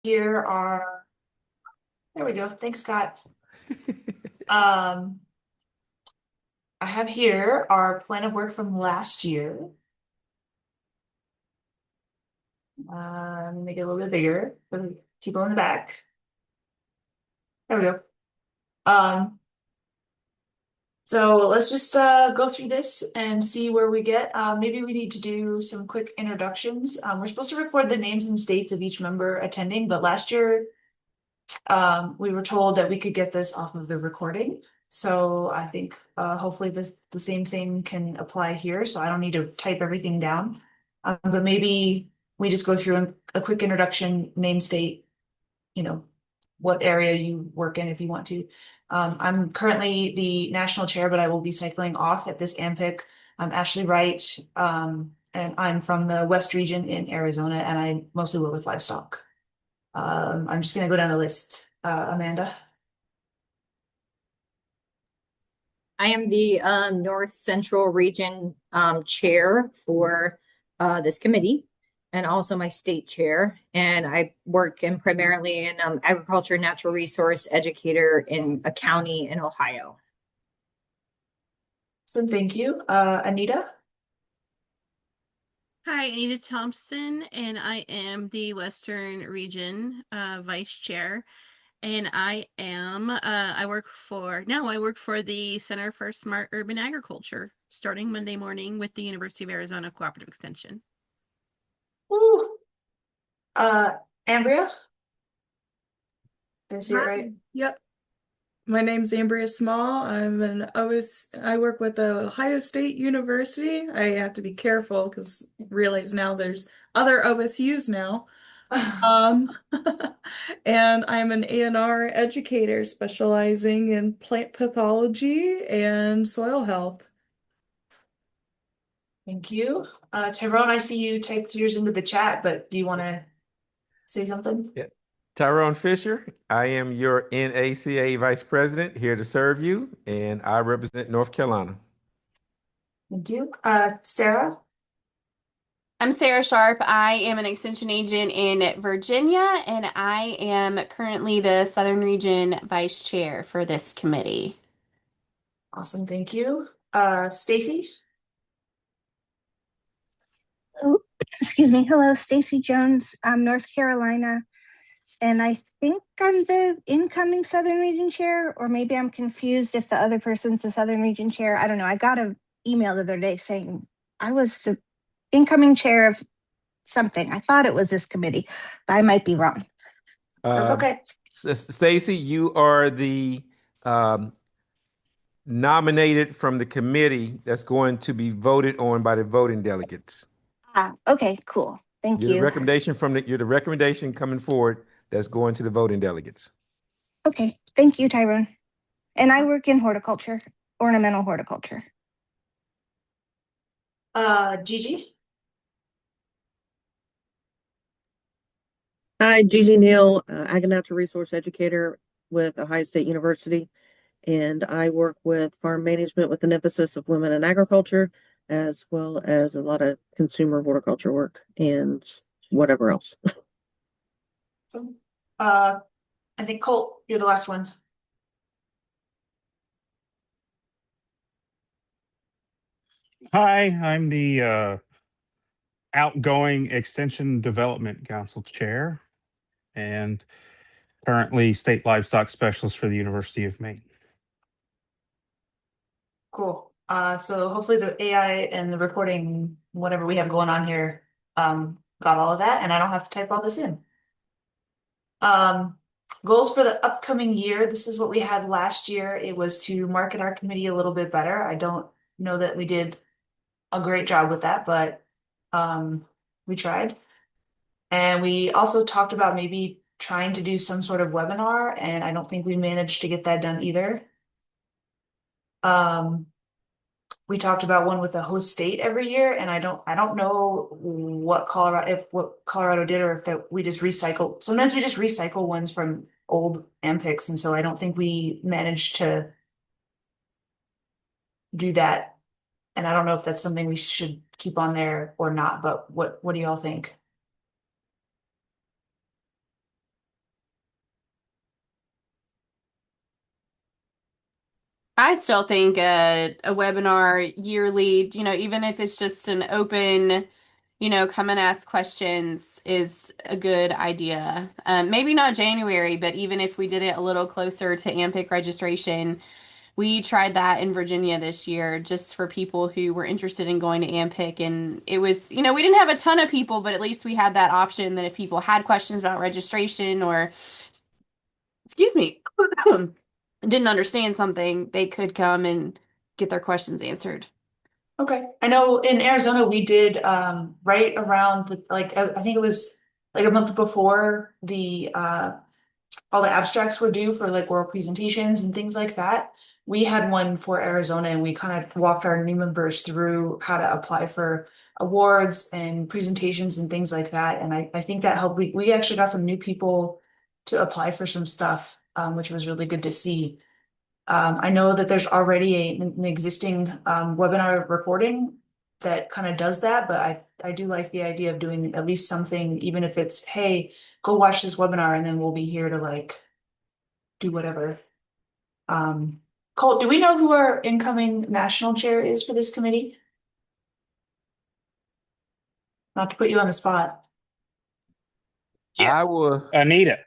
Here are, there we go. Thanks, Scott. Um, I have here our plan of work from last year. Make it a little bit bigger for the people in the back. There we go. Um, so let's just go through this and see where we get. Maybe we need to do some quick introductions. We're supposed to record the names and states of each member attending, but last year we were told that we could get this off of the recording. So I think hopefully the same thing can apply here. So I don't need to type everything down. But maybe we just go through a quick introduction, name, state, you know, what area you work in if you want to. I'm currently the national chair, but I will be cycling off at this AMPIC. I'm Ashley Wright, and I'm from the West region in Arizona, and I mostly work with livestock. I'm just gonna go down the list. Amanda. I am the North Central Region chair for this committee and also my state chair. And I work in primarily in agriculture, natural resource educator in a county in Ohio. So thank you. Anita. Hi, Anita Thompson, and I am the Western Region Vice Chair. And I work for the Center for Smart Urban Agriculture, starting Monday morning with the University of Arizona Cooperative Extension. Woo. Uh, Ambria. Did I see it Hi. right? Yep. My name's Ambria Small. I work with the Ohio State University. I have to be careful because realize now there's other OSUs now. Um, and I'm an A&R educator specializing in plant pathology and soil health. Thank you. Tyrone, I see you typed yours into the chat, but do you want to say something? Yeah. Tyrone Fisher, I am your NACA Vice President here to serve you, and I represent North Carolina. Thank you. Sarah. I'm Sarah Sharp. I am an extension agent in Virginia, and I am currently the Southern Region Vice Chair for this committee. Awesome, thank you. Stacy. Oh, excuse me. Hello, Stacy Jones. I'm North Carolina, and I think I'm the incoming Southern Region Chair, or maybe I'm confused if the other person's the Southern Region Chair. I don't know. I got an email the other day saying I was the incoming chair of something. I thought it was this committee, but I might be wrong. That's okay. Stacy, you are the nominated from the committee that's going to be voted on by the voting delegates. Okay, cool. Thank You're you. you're the recommendation coming forward that's going to the voting delegates. Okay, thank you, Tyrone. And I work in horticulture, ornamental horticulture. Gigi. Hi, Gigi Neal, Agricultural Resource Educator with Ohio State University, and I work with farm management with an emphasis of women in agriculture, as well as a lot of consumer horticulture work and whatever else. So, I think Colt, you're the last one. Hi, I'm the outgoing Extension Development Council Chair and currently State Livestock Specialist for the University of Maine. Cool. So hopefully the AI and the recording, whatever we have going on here, got all of that, and I don't have to type all this in. Goals for the upcoming year. This is what we had last year. It was to market our committee a little bit better. I don't know that we did a great job with that, but we tried. And we also talked about maybe trying to do some sort of webinar, and I don't think we managed to get that done either. We talked about one with a host state every year, and I don't know what Colorado did, or if that we just recycle. Sometimes we just recycle ones from old AMPICs, and so I don't think we managed to do that. And I don't know if that's something we should keep on there or not, but what do y'all think? I still think a webinar yearly, even if it's just an open, come and ask questions is a good idea. Maybe not January, but even if we did it a little closer to AMPIC registration, we tried that in Virginia this year just for people who were interested in going to AMPIC. And it was, we didn't have a ton of people, but at least we had that option that if people had questions about registration or, excuse me, didn't understand something, they could come and get their questions answered. Okay. I know in Arizona we did right around the like I think it was like a month before the all the abstracts were due for like oral presentations and things like that. We had one for Arizona and we kind of walked our new members through how to apply for awards and presentations and things like that. And I think that helped. We actually got some new people to apply for some stuff, which was really good to see. I know that there's already an existing webinar recording that kind of does that, but I do like the idea of doing at least something, even if it's, hey, go watch this webinar and then we'll be here to like do whatever. Colt, do we know who our incoming national chair is for this committee? Not to put you on the spot. I Yes. will. Anita.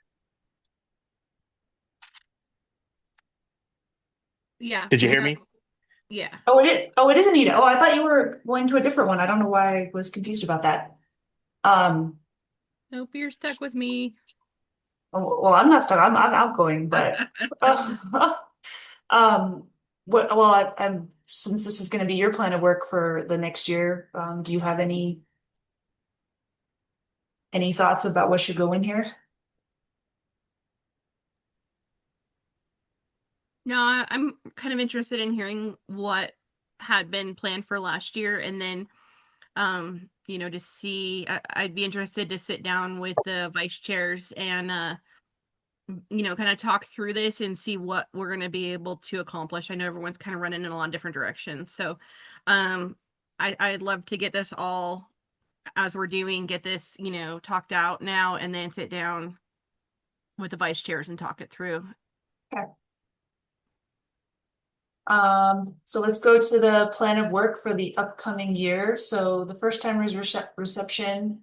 Yeah. Did you Is it- hear me? Yeah. Oh, it is Anita. Oh, I thought you were going to a different one. I don't know why I was confused about that. Um, Nope, you're stuck with me. well, I'm not stuck. I'm outgoing, but um, what? Well, I'm since this is going to be your plan of work for the next year. Do you have any thoughts about what should go in here? No, I'm kind of interested in hearing what had been planned for last year and then to see I'd be interested to sit down with the vice chairs and kind of talk through this and see what we're going to be able to accomplish. I know everyone's kind of running in a lot of different directions. So um I'd love to get this all as we're doing, get this, talked out now and then sit down with the vice chairs and talk it through. Okay. So let's go to the plan of work for the upcoming year. So the first timers reception,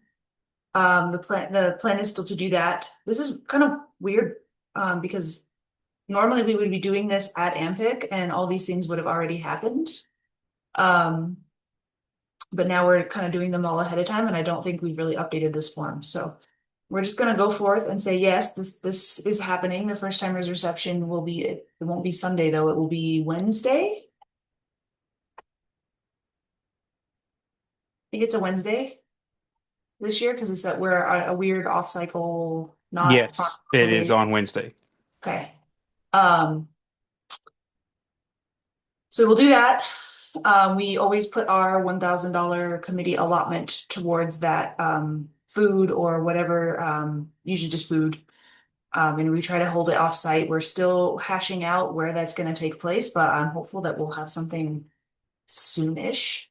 the plan is still to do that. This is kind of weird, because normally we would be doing this at AMPIC and all these things would have already happened. Um, but now we're kind of doing them all ahead of time, and I don't think we've really updated this form. So we're just gonna go forth and say, yes, this is happening. The first timers reception will be, it won't be Sunday though, it will be Wednesday. I think it's a Wednesday this year because it's that we're a weird off cycle, not Yes, it is on Wednesday. Okay. So we'll do that. We always put our $1,000 committee allotment towards that food or whatever, usually just food. And we try to hold it off-site. We're still hashing out where that's going to take place, but I'm hopeful that we'll have something soonish.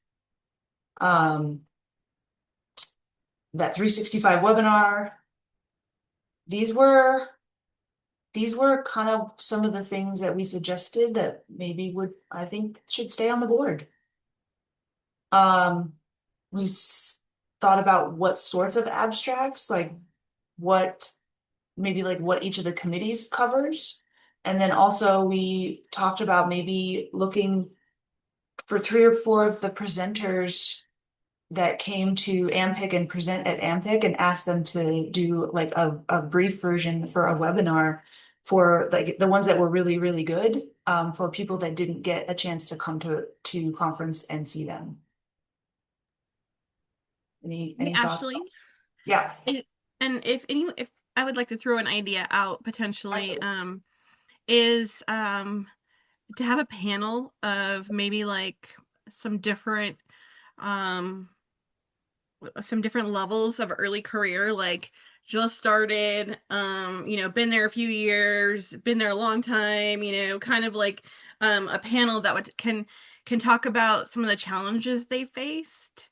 That 365 webinar. These were kind of some of the things that we suggested that maybe I think should stay on the board. We thought about what sorts of abstracts, like maybe like what each of the committees covers. And then also we talked about maybe looking for 3 or 4 of the presenters that came to AMPIC and present at AMPIC and ask them to do like a brief version for a webinar for like the ones that were really, really good, for people that didn't get a chance to come to conference and see them. Any thoughts? Ashley, Yeah. and if I would like to throw an idea out potentially, Absolutely. is to have a panel of maybe like some different um levels of early career, like just started, been there a few years, been there a long time, kind of like a panel that can talk about some of the challenges they faced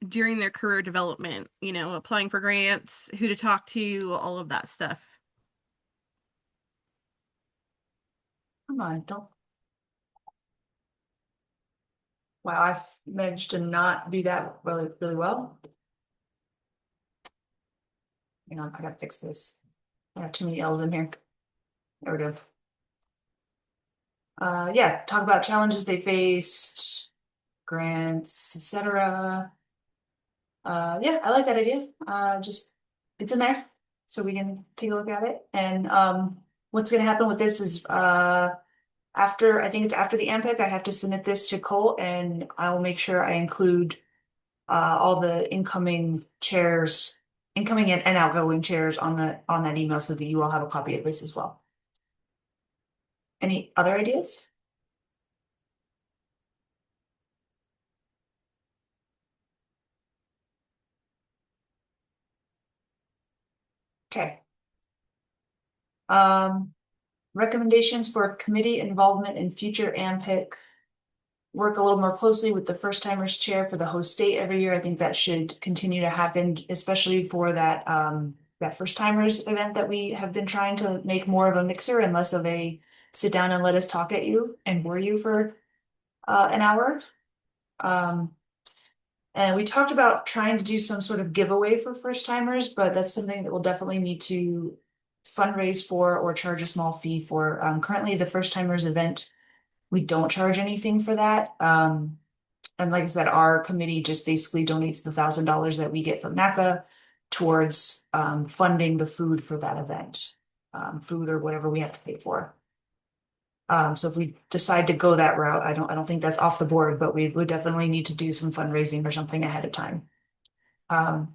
during their career development, applying for grants, who to talk to, all of that stuff. Come on, don't. Wow, I've managed to not do that really, really well. Hang on, I gotta fix this. I have too many L's in here. There we go. Yeah, talk about challenges they faced, grants, etc. Yeah, I like that idea. Just it's in there, so we can take a look at it. And what's gonna happen with this is after I think it's after the AMPIC, I have to submit this to Colt, and I will make sure I include all the incoming and outgoing chairs on that email so that you all have a copy of this as well. Any other ideas? Okay. Recommendations for committee involvement in future AMPIC. Work a little more closely with the first timers chair for the host state every year. I think that should continue to happen, especially for that first timers event that we have been trying to make more of a mixer and less of a sit down and let us talk at you and bore you for an hour. And we talked about trying to do some sort of giveaway for first timers, but that's something that we'll definitely need to fundraise for or charge a small fee for. Currently, the first timers event, we don't charge anything for that. And like I said, our committee just basically donates the $1,000 that we get from NACAA towards funding the food for that event, food or whatever we have to pay for. So if we decide to go that route, I don't think that's off the board, but we would definitely need to do some fundraising or something ahead of time. Are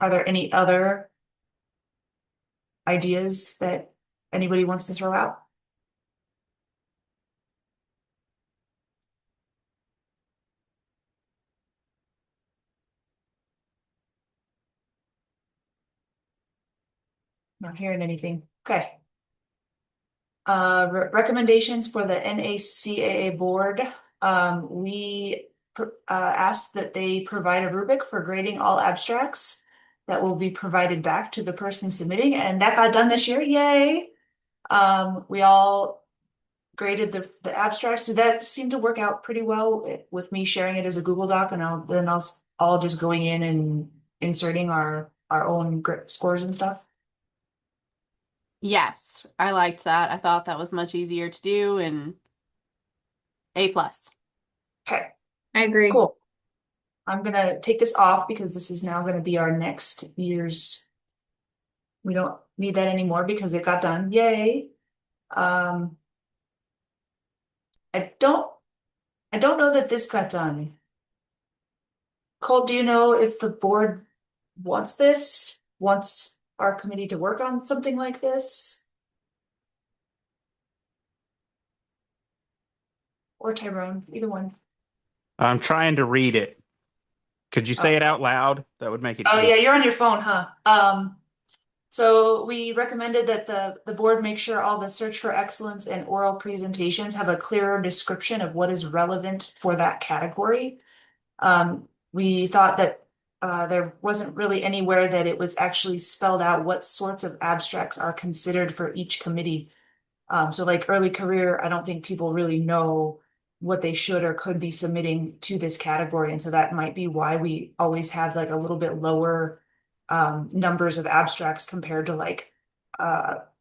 there any other ideas that anybody wants to throw out? Not hearing anything. Okay. Recommendations for the NACAA board. We asked that they provide a rubric for grading all abstracts that will be provided back to the person submitting, and that got done this year. Yay! We all graded the abstracts. Did that seem to work out pretty well with me sharing it as a Google Doc, and I'll all just going in and inserting our own scores and stuff? Yes, I liked that. I thought that was much easier to do and A+. Okay. I agree. Cool. I'm gonna take this off because this is now gonna be our next year's. We don't need that anymore because it got done. Yay. Um, I don't know that this got done. Cole, do you know if the board wants our committee to work on something like this? Or Tyrone, either one. I'm trying to read it. Could you say Oh, it out loud? That would make it oh yeah, easy. you're on your phone, huh? So we recommended that the board make sure all the search for excellence and oral presentations have a clearer description of what is relevant for that category. We thought that there wasn't really anywhere that it was actually spelled out what sorts of abstracts are considered for each committee. So like early career, I don't think people really know what they should or could be submitting to this category. And so that might be why we always have like a little bit lower numbers of abstracts compared to like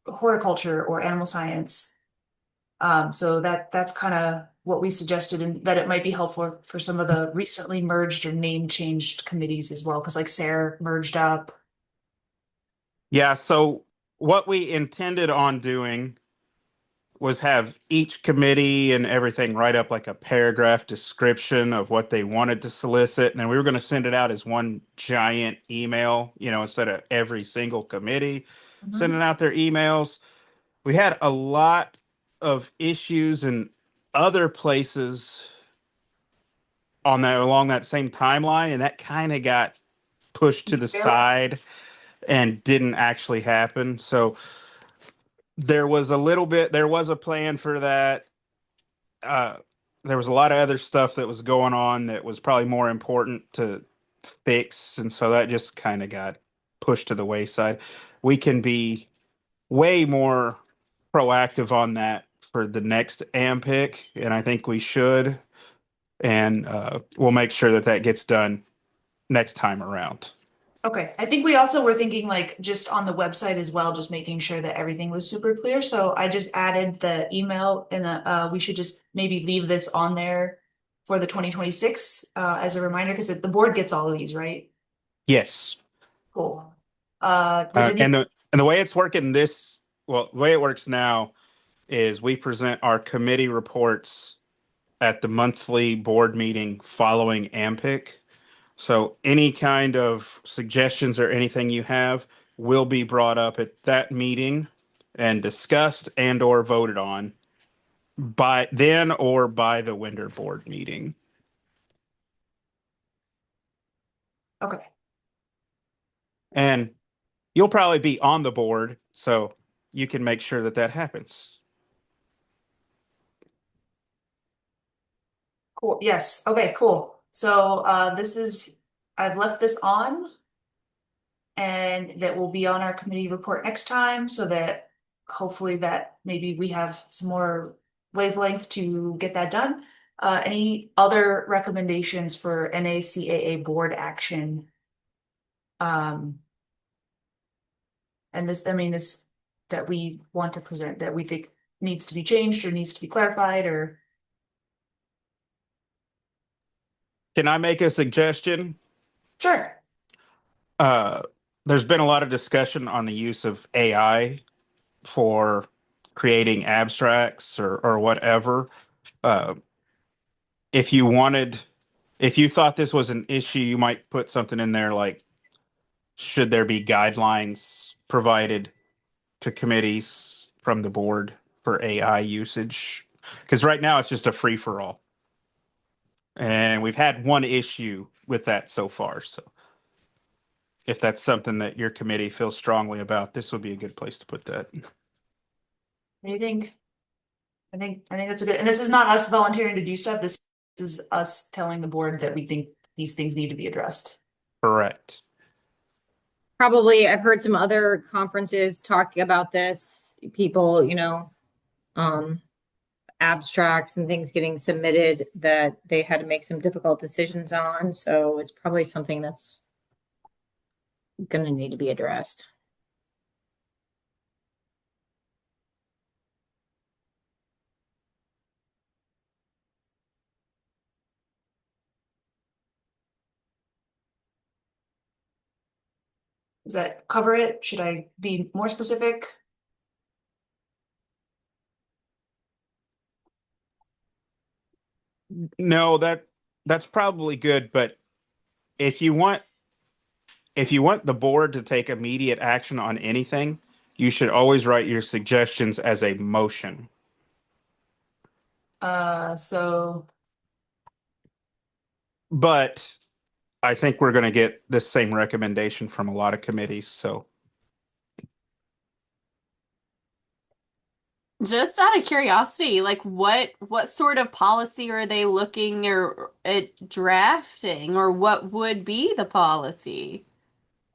horticulture or animal science. So that's kind of what we suggested, and that it might be helpful for some of the recently merged or name changed committees as well, because like SARE merged up. Yeah, so what we intended on doing was have each committee and everything write up like a paragraph description of what they wanted to solicit. And then we were going to send it out as one giant email, instead of every single committee sending out their emails. We had a lot of issues in other places on that along that same timeline, and that kind of got pushed to the side and didn't actually happen. So there was a plan for that. uh, there was a lot of other stuff that was going on that was probably more important to fix, and so that just kind of got pushed to the wayside. We can be way more proactive on that for the next AMPIC, and I think we should. and we'll make sure that that gets done next time around. Okay, I think we also were thinking like just on the website as well, just making sure that everything was super clear. So I just added the email and we should just maybe leave this on there for the 2026 as a reminder because the board gets all of these, right? Yes. Cool. Does it And need, the way it's working the way it works now is we present our committee reports at the monthly board meeting following AMPIC. So any kind of suggestions or anything you have will be brought up at that meeting and discussed and or voted on by then or by the winter board meeting. okay, And you'll probably be on the board, so you can make sure that that happens. cool. Yes. Okay, cool. So I've left this on and that will be on our committee report next time so that hopefully that maybe we have some more wavelength to get that done. Any other recommendations for NACAA board action? Um, and this, I mean, this that we want to present that we think needs to be changed or needs to be clarified or Can I make a suggestion? sure. Uh, there's been a lot of discussion on the use of AI for creating abstracts or whatever. Uh, if you wanted, if you thought this was an issue, you might put something in there like, should there be guidelines provided to committees from the board for AI usage? Because right now it's just a free for all. And we've had one issue with that so far. So if that's something that your committee feels strongly about, this would be a good place to put that. What do you think? I think that's a good, and this is not us volunteering to do stuff. This is us telling the board that we think these things need to be addressed. Correct. Probably I've heard some other conferences talking about this, people, um, abstracts and things getting submitted that they had to make some difficult decisions on. So it's probably something that's going to need to be addressed. Does that cover it? Should I be more specific? No, that's probably good, but if you want the board to take immediate action on anything, you should always write your suggestions as a motion. So But I think we're going to get the same recommendation from a lot of committees. So Just out of curiosity, like what sort of policy are they looking or at drafting, or what would be the policy?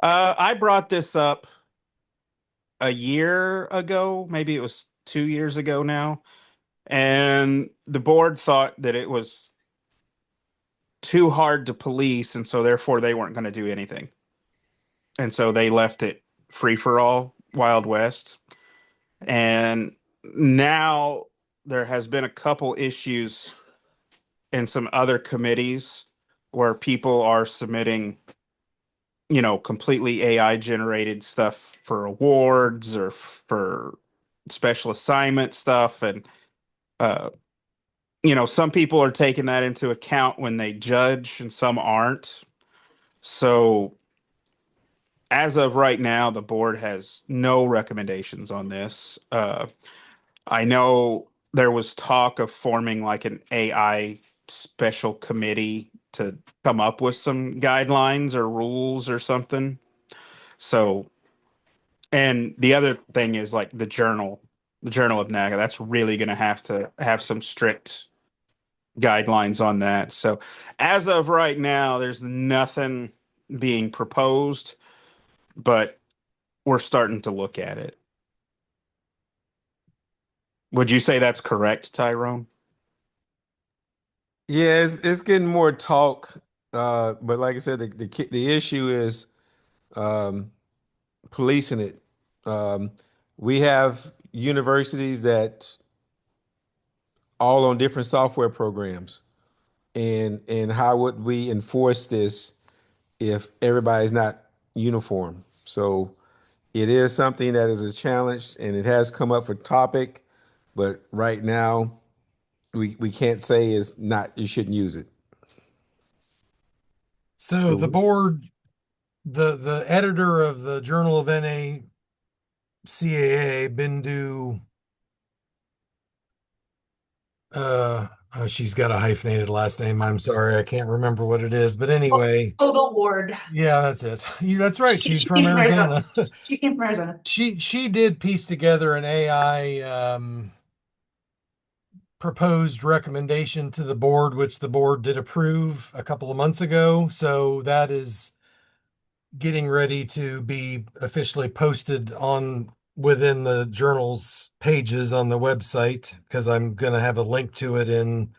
I brought this up a year ago, maybe it was 2 years ago now, and the board thought that it was too hard to police, and so therefore they weren't going to do anything. And so they left it free for all, Wild West. And now there has been a couple issues in some other committees where people are submitting, completely AI generated stuff for awards or for special assignment stuff. And, some people are taking that into account when they judge and some aren't. So as of right now, the board has no recommendations on this. I know there was talk of forming like an AI special committee to come up with some guidelines or rules or something. So, and the other thing is like the journal of NACAA, that's really going to have some strict guidelines on that. So, as of right now, there's nothing being proposed, but we're starting to look at it. Would you say that's correct, Tyrone? Yeah, it's getting more talk, but like I said, the issue is um, policing it. Um, we have universities that all on different software programs, and how would we enforce this if everybody's not uniform? So it is something that is a challenge, and it has come up for topic, but right now we can't say it's not, you shouldn't use it. So the So board, the editor of the Journal of NACAA, Bindu, she's got a hyphenated last name. I'm sorry, I can't remember what it is. But anyway, Total ward. yeah, that's it. That's right. She's She from came from Arizona. Arizona. She came from Arizona. She did piece together an AI proposed recommendation to the board, which the board did approve a couple of months ago. So that is getting ready to be officially posted on within the journal's pages on the website, because I'm going to have a link to it in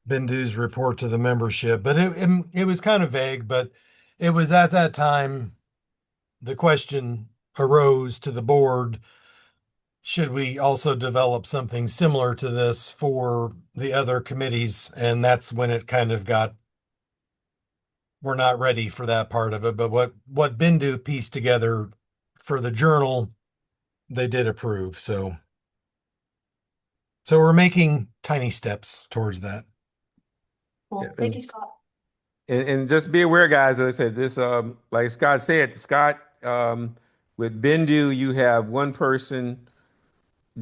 Bindu's report to the membership. But it was kind of vague, but it was at that time the question arose to the board, should we also develop something similar to this for the other committees? And that's when it kind of got, we're not ready for that part of it. But what Bindu pieced together for the journal, they did approve. So we're making tiny steps towards that. Cool. Thank you, Scott. and just be aware, guys, as I said, this like Scott said, Scott, with Bendu, you have one person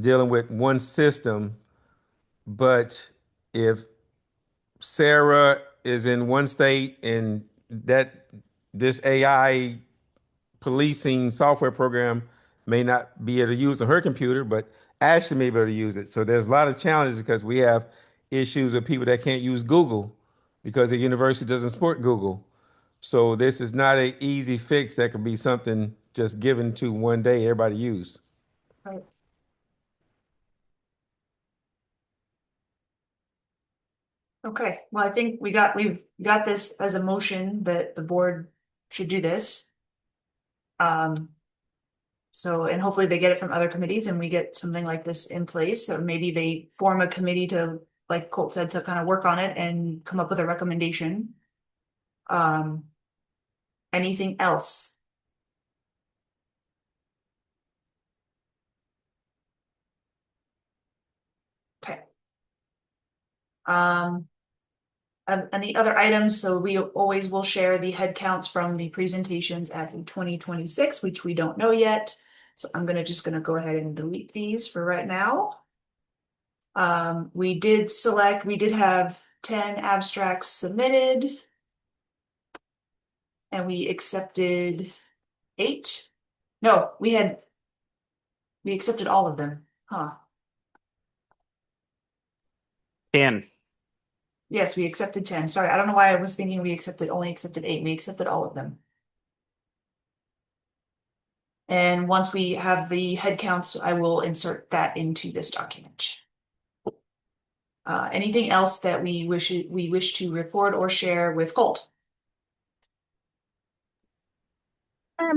dealing with one system, but if Sarah is in one state and that this AI policing software program may not be able to use on her computer, but Ashley may be able to use it. So there's a lot of challenges because we have issues with people that can't use Google because the university doesn't support Google. So this is not an easy fix that could be something just given to one day everybody use. Right. Okay, well, I think we've got this as a motion that the board should do this. Um, so, and hopefully they get it from other committees and we get something like this in place, or maybe they form a committee to, like Colt said, to kind of work on it and come up with a recommendation. Um, anything else? Okay. Um, any other items? So we always will share the head counts from the presentations at the 2026, which we don't know yet. So I'm just gonna go ahead and delete these for right now. We did have 10 abstracts submitted. And we accepted 8. No, we accepted all of them, huh? 10. Yes, we accepted 10. Sorry, I don't know why I was thinking we only accepted 8. We accepted all of them. And once we have the head counts, I will insert that into this document. Anything else that we wish to record or share with Colt? I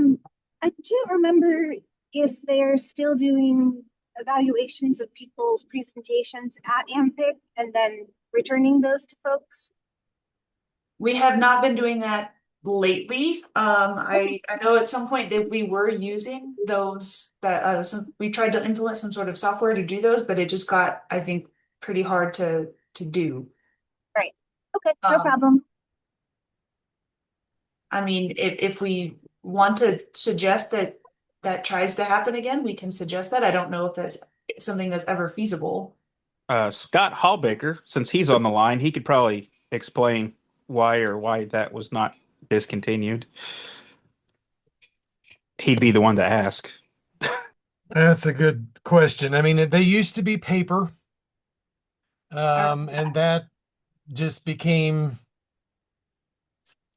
don't remember if they're still doing evaluations of people's presentations at AMPIC and then returning those to folks. We have not been doing that lately. I know at some point that we were using those we tried to implement some sort of software to do those, but it just got, I think, pretty hard to do. Right. Okay, no Um, problem. I mean, if we want to suggest that that tries to happen again, we can suggest that. I don't know if that's something that's ever feasible. Scott Hallbaker, since he's on the line, he could probably explain why that was not discontinued. He'd be the one to ask. That's a good question. I mean, they used to be paper, and that just became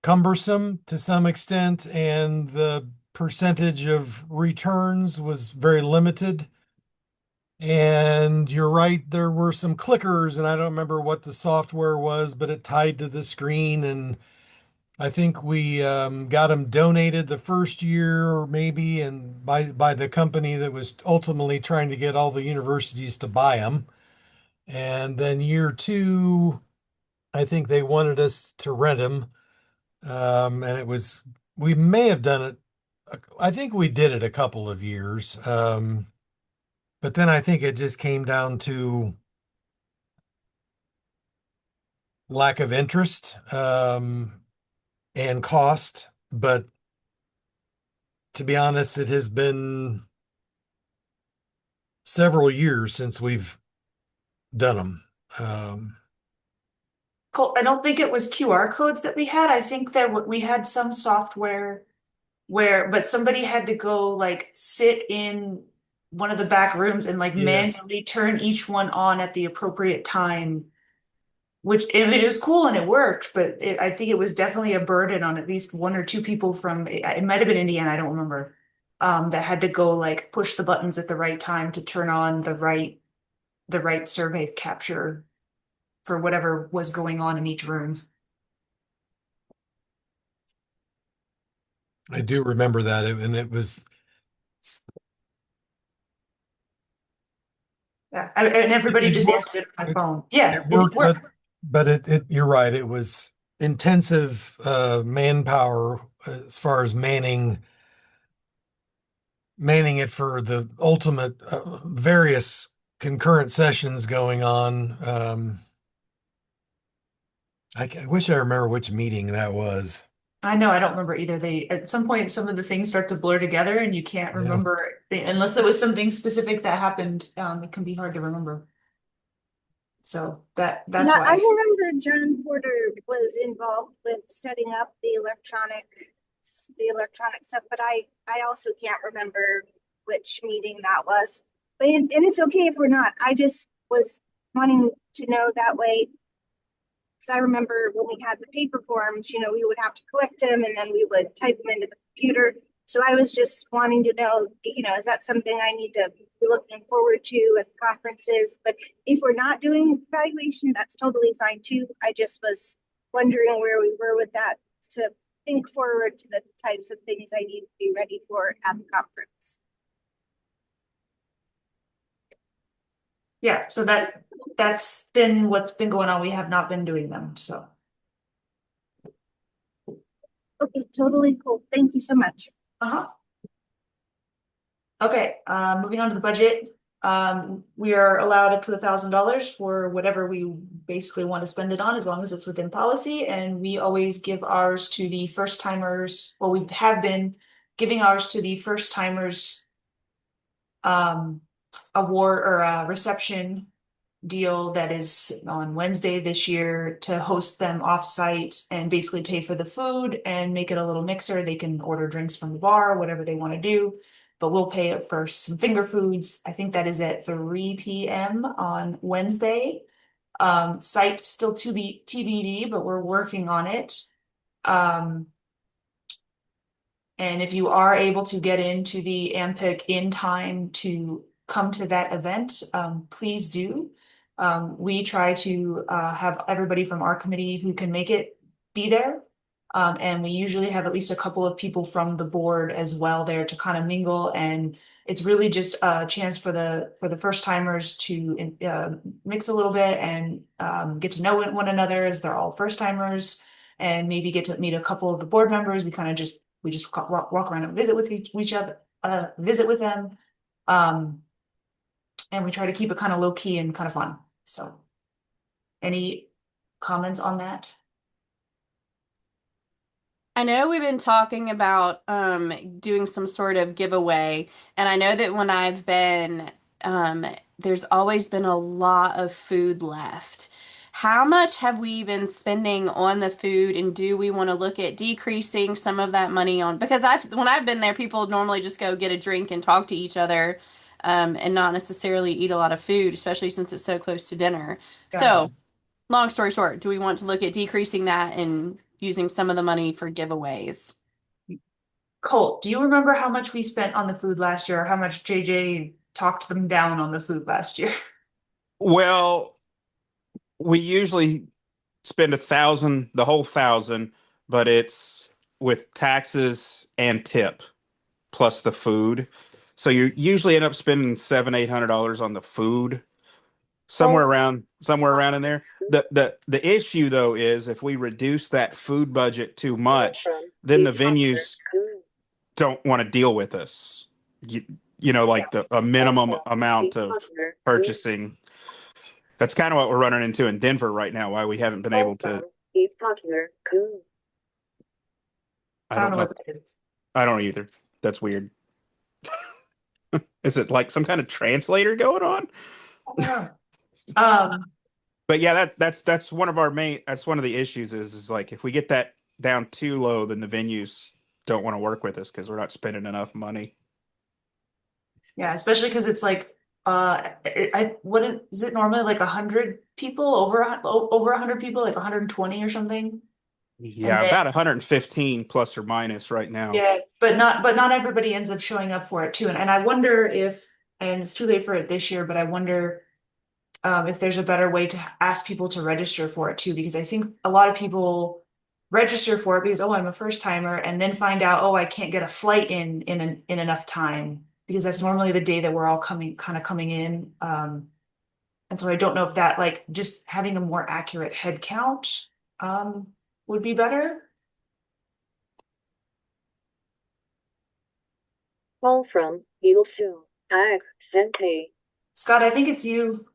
cumbersome to some extent, and the percentage of returns was very limited. And you're right, there were some clickers, and I don't remember what the software was, but it tied to the screen. And I think we got them donated the first year, or maybe, and by the company that was ultimately trying to get all the universities to buy them. And then year two, I think they wanted us to rent them. And it was, we may have done it. I think we did it a couple of years. But then I think it just came down to lack of interest, and cost. But to be honest, it has been several years since we've done them. Cool. I don't think it was QR codes that we had. I think we had some software but somebody had to go like sit in one of the back rooms and like Yes. manually turn each one on at the appropriate time, which I mean, it was cool and it worked, but I think it was definitely a burden on at least one or two people from, it might have been Indiana, I don't remember, that had to go like push the buttons at the right time to turn on the right survey capture for whatever was going on in each room. I do remember that. And it was, Yeah, and everybody it just answered worked. it on my phone. Yeah, It it did worked, work. but you're right. It was intensive, manpower as far as manning it for the ultimate, various concurrent sessions going on. I wish I remember which meeting that was. I know, I don't remember either. They, at some point, some of the things start to blur together and you can't Yeah. remember unless there was something specific that happened. It can be hard to remember. So that's Yeah, I why. remember John Porter was involved with setting up the electronic stuff, but I also can't remember which meeting that was. But and it's okay if we're not. I just was wanting to know that way because I remember when we had the paper forms, we would have to collect them and then we would type them into the computer. So I was just wanting to know, is that something I need to be looking forward to at conferences? But if we're not doing evaluation, that's totally fine too. I just was wondering where we were with that to think forward to the types of things I need to be ready for at the conference. Yeah, so that's been what's been going on. We have not been doing them, so. Okay, totally cool. Thank you so much. Uh-huh. Okay, moving on to the budget. We are allowed up to $1,000 for whatever we basically want to spend it on, as long as it's within policy. And we always give ours to the first timers. Well, we have been giving ours to the first timers award or reception deal that is on Wednesday this year to host them offsite and basically pay for the food and make it a little mixer. They can order drinks from the bar, whatever they want to do, but we'll pay it for some finger foods. I think that is at 3 p.m. on Wednesday. Site still to be TBD, but we're working on it. And if you are able to get into the AMPIC in time to come to that event, please do. We try to have everybody from our committee who can make it be there. And we usually have at least a couple of people from the board as well there to kind of mingle. And it's really just a chance for the first timers to mix a little bit and get to know one another as they're all first timers, and maybe get to meet a couple of the board members. We just walk around and visit with each other, visit with them. And we try to keep it kind of low key and kind of fun. So any comments on that? I know we've been talking about doing some sort of giveaway, and I know that when I've been, there's always been a lot of food left. How much have we been spending on the food, and do we want to look at decreasing some of that money on? Because when I've been there, people normally just go get a drink and talk to each other, and not necessarily eat a lot of food, especially since it's so close to dinner. Yeah. So, long story short, do we want to look at decreasing that and using some of the money for giveaways? Colt, do you remember how much we spent on the food last year, or how much JJ talked them down on the food last year. Well, we usually spend 1,000, the whole 1,000, but it's with taxes and tip plus the food. So you usually end up spending $700-800 on the food, somewhere around in there. The issue though is if we reduce that food budget too much, then the venues don't want to deal with us. You, you know, like a minimum amount of purchasing. That's kind of what we're running into in Denver right now. Why we haven't been able to. I I don't don't know know. what that is. I don't either. That's weird. Is it like some kind of translator going on? I don't know. Um, But yeah, that's one of our main. That's one of the issues is like if we get that down too low, then the venues don't want to work with us because we're not spending enough money. yeah, especially because it's like, what is it normally like 100 people over 100 people, like 120 or something? And Yeah, then about 115 plus or minus right now. yeah, but not everybody ends up showing up for it too. And I wonder if, and it's too late for it this year, but I wonder if there's a better way to ask people to register for it too, because I think a lot of people register for it because, oh, I'm a first timer, and then find out, oh, I can't get a flight in enough time because that's normally the day that we're all coming in. And so I don't know if that like just having a more accurate head count would be better. Call from Eagle Show. Accent. Scott, I think it's you.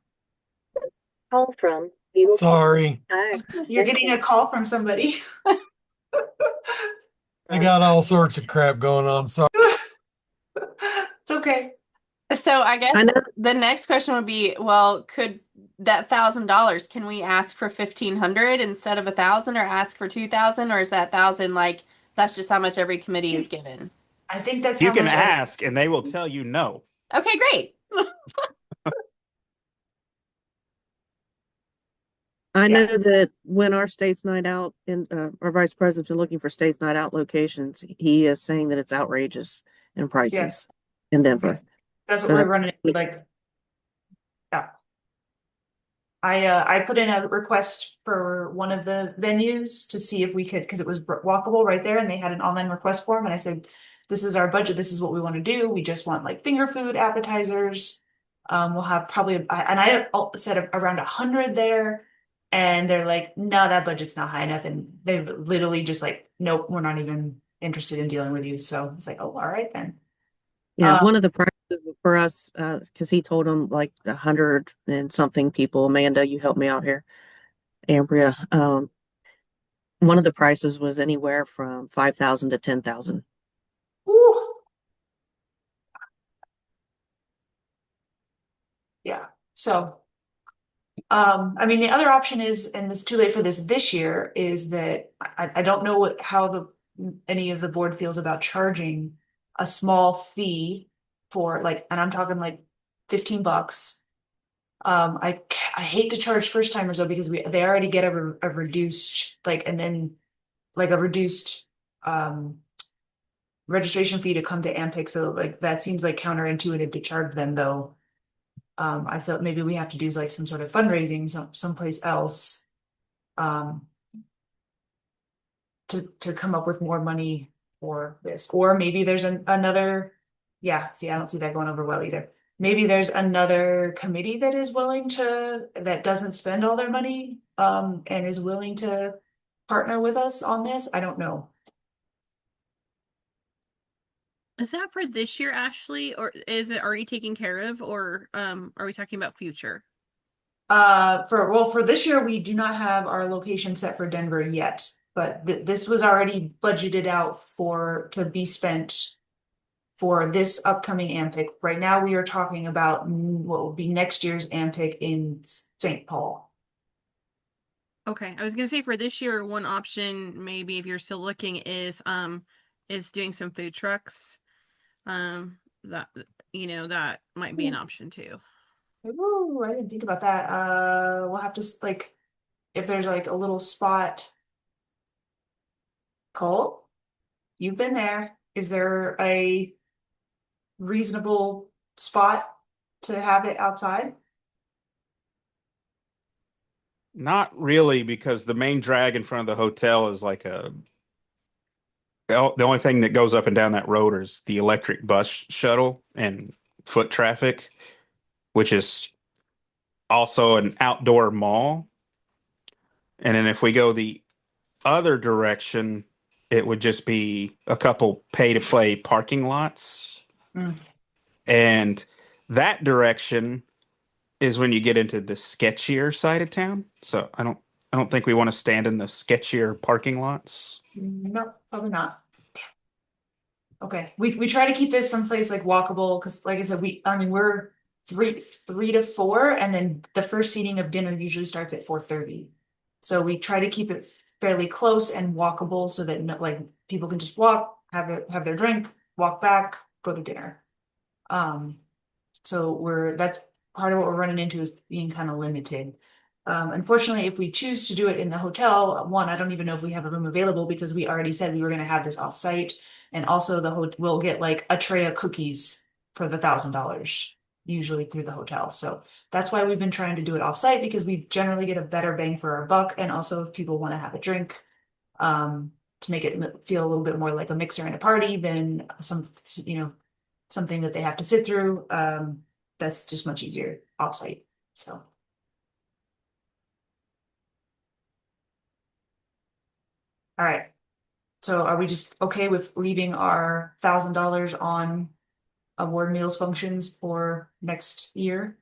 Call from Eagle Show. Sorry, You're getting a call from somebody. I got all sorts of crap going on. Sorry. It's okay. So I guess I know. the next question would be, well, could that $1,000, can we ask for 1,500 instead of 1,000 or ask for 2,000, or is that 1,000 like that's just how much every committee is given? I think that's You how can much ask, and they will tell you no. Okay, great. I know Yeah. that when our state's night out and our vice president's been looking for state's night out locations, he is saying that it's outrageous in prices in Denver. Yes. That's what So we're running like. Yeah. I put in a request for one of the venues to see if we could, because it was walkable right there, and they had an online request form, and I said, this is our budget, this is what we want to do. We just want like finger food, appetizers. We'll have probably, and I said around 100 there, and they're like, no, that budget's not high enough, and they literally just like, nope, we're not even interested in dealing with you. So it's like, oh, all right then. yeah, Um, one of the prices for us, because he told him like 100 and something people. Amanda, you help me out here. Ambria, one of the prices was anywhere from 5,000 to 10,000. whew. Yeah. So, I mean, the other option is, and it's too late for this year, is that I don't know how any of the board feels about charging a small fee for like, and I'm talking like $15. I hate to charge first timers though, because they already get a reduced, like, and then like a reduced, registration fee to come to AMPIC. So like, that seems like counterintuitive to charge them though. I felt maybe we have to do like some sort of fundraising someplace else to come up with more money for this. Or maybe there's another, yeah, see, I don't see that going over well either. Maybe there's another committee that is willing that doesn't spend all their money and is willing to partner with us on this. I don't know. Is that for this year, Ashley, or is it already taken care of, or are we talking about future? For this year, we do not have our location set for Denver yet, but this was already budgeted out to be spent for this upcoming AMPIC. Right now, we are talking about what will be next year's AMPIC in St. Paul. Okay, I was gonna say for this year, one option maybe if you're still looking is doing some food trucks. That that might be an option too. Ooh, I didn't think about that. We'll have to like, if there's like a little spot. Cole, you've been there. Is there a reasonable spot to have it outside? Not really, because the main drag in front of the hotel is like the only thing that goes up and down that road is the electric bus shuttle and foot traffic, which is also an outdoor mall. And then if we go the other direction, it would just be a couple pay to play parking lots. Mm. And that direction is when you get into the sketchier side of town. So I don't think we want to stand in the sketchier parking lots. No, probably not. Okay, we try to keep this someplace like walkable, because like I said, we're three to four, and then the first seating of dinner usually starts at 4:30. So we try to keep it fairly close and walkable so that like people can just walk, have their drink, walk back, go to dinner. So that's part of what we're running into, is being kind of limited. Unfortunately, if we choose to do it in the hotel, one, I don't even know if we have a room available, because we already said we were going to have this offsite. And also we'll get like a tray of cookies for the $1,000, usually through the hotel. So that's why we've been trying to do it offsite, because we generally get a better bang for our buck. And also if people want to have a drink, to make it feel a little bit more like a mixer and a party than something that they have to sit through. That's just much easier offsite. So. All right. So are we just okay with leaving our $1,000 on award meals functions for next year?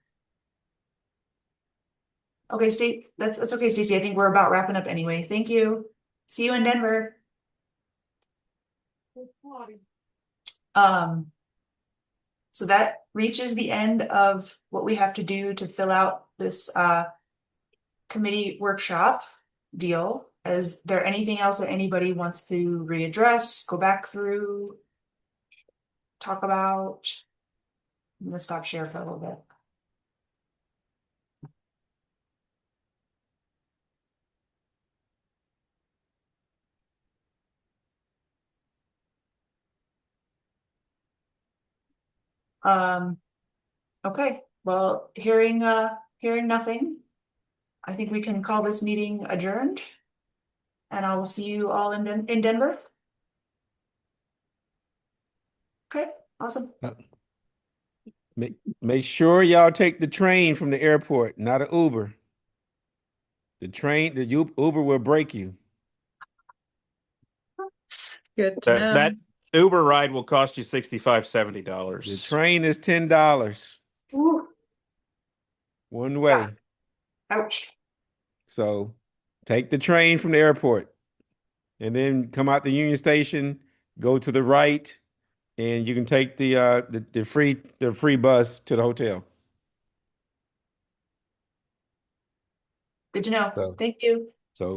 Okay, that's okay, Stacy. I think we're about wrapping up anyway. Thank you. See you in Denver. So that reaches the end of what we have to do to fill out this committee workshop deal. Is there anything else that anybody wants to readdress, go back through, talk about? I'm gonna stop share for a little bit. Okay, well, hearing nothing, I think we can call this meeting adjourned. And I will see you all in Denver. Okay, awesome. Make sure y'all take the train from the airport, not an Uber. The Uber will break you. Good to know. That Uber ride will cost you $65, $70. The train is $10 Ooh, one way. ouch. So take the train from the airport and then come out the Union Station, go to the right, and you can take the free bus to the hotel. Good to know. So- Thank you. So